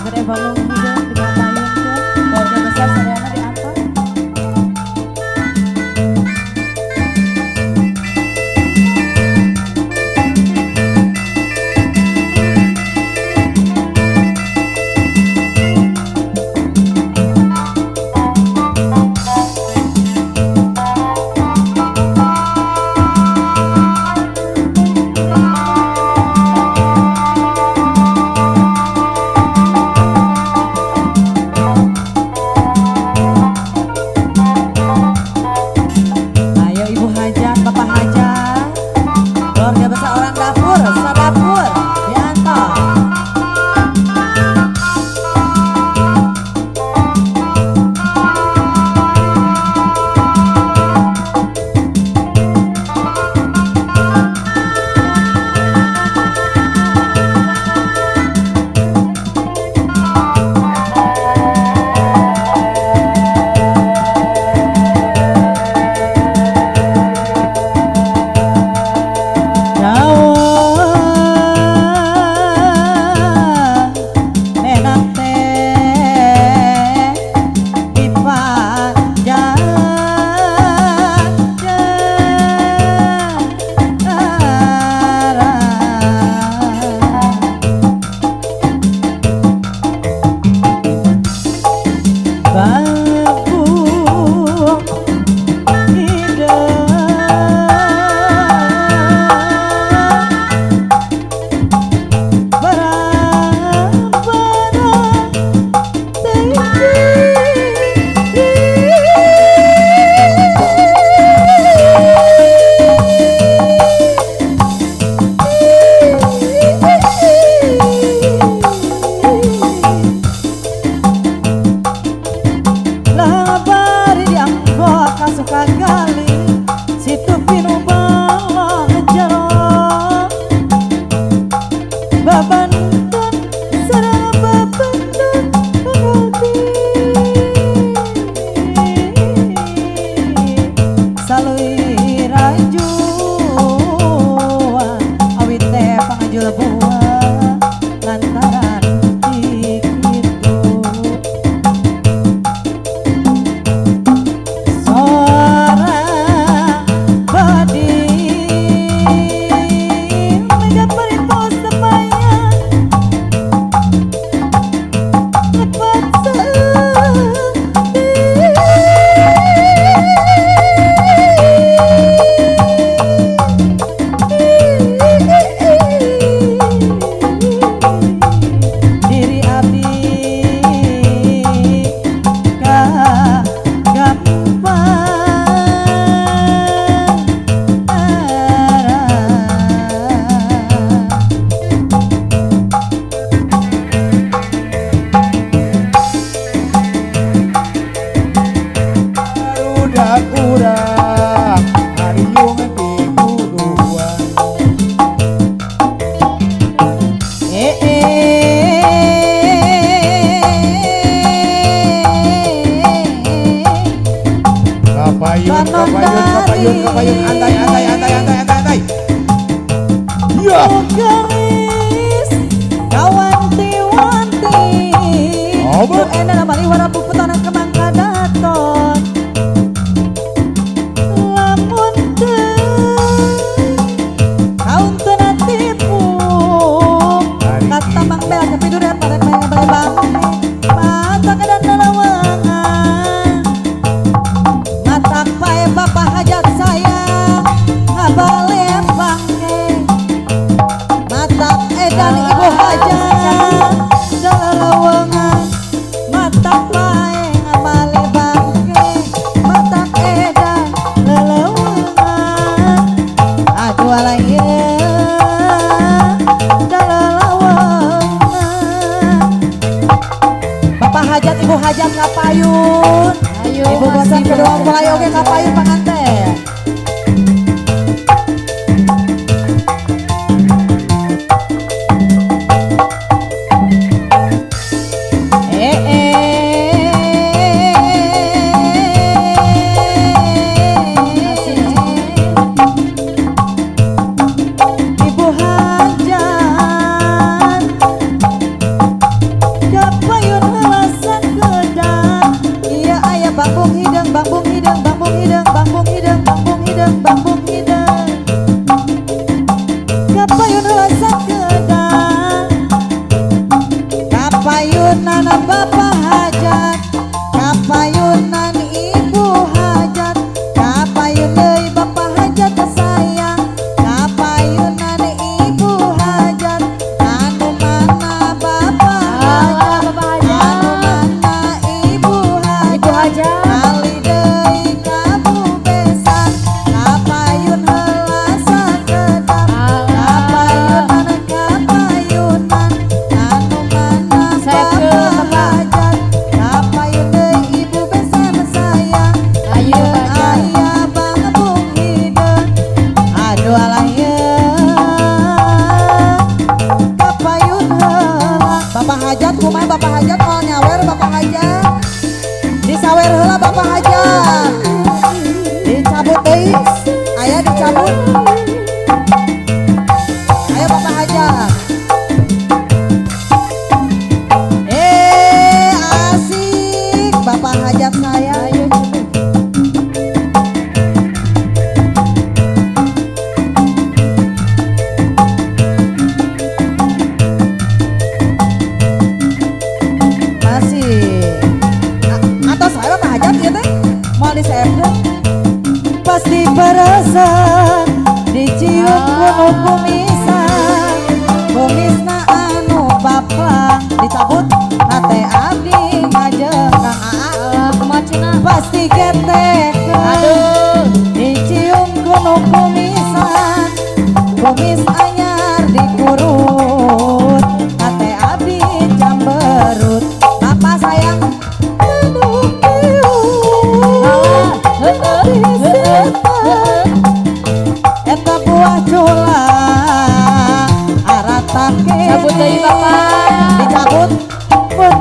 Gede balung juga di payung juga. Keluarga besar Seriana di atas. Keluarga besar orang dapur, sadapur, diantar. Suka gali situ pinu bala jero babantun sareng babantun pengerti salui rajuan awit teh pangajul buah lantaran dikitu. Kapayun, antai. Ya. Garis kawanti-wanti. Bu Ena bali warna puputanan kemang kadaton. Lamun teu kaun teu natipu. Kata Mang Bel tapi duren pada main bale bangun. Mata kedan lalawangan. Mata pae bapak hajat saya. Abale bangke. Mata edan ibu hajat. Lalawangan. Mata pae abale bangke. Mata edan lalawangan. Aduh alaiya. Bapak hajat, ibu hajat ngapayun. Ibu bosan kedua pelayo ge ngapayun panganten. Ibu hajat bambung hidung kapayun rasa kedang kapayunan bapak hajat kapayunan ibu hajat kapayun deui bapak hajat sayang kapayunan ibu hajat anu mana bapak hajat anu mana ibu hajat kali deui kamu besan kapayun heula sakedap kapayunan kapayunan anu mana bapak hajat kapayun deui ibu besan sayang ayo aya bambung hideung aduh alah ye kapayun heula bapak hajat kumaha bapak hajat mau nyawer bapak hajat disawer heula bapak hajat dicabut deui aya dicabut ayo bapak hajat asik bapak hajat saya ayo masih atau saya bapak hajat ya teh mau di CFD pasti perasan dicium kuno kumisan kumisna anu bapak dicabut hate abdi ngajeng kang aa kemacina pasti getek aduh dicium kuno kumisan kumis anyar dikurut hate abdi camberut bapak sayang aduh eta buah cula aratake Cabut deui bapak. dicabut pun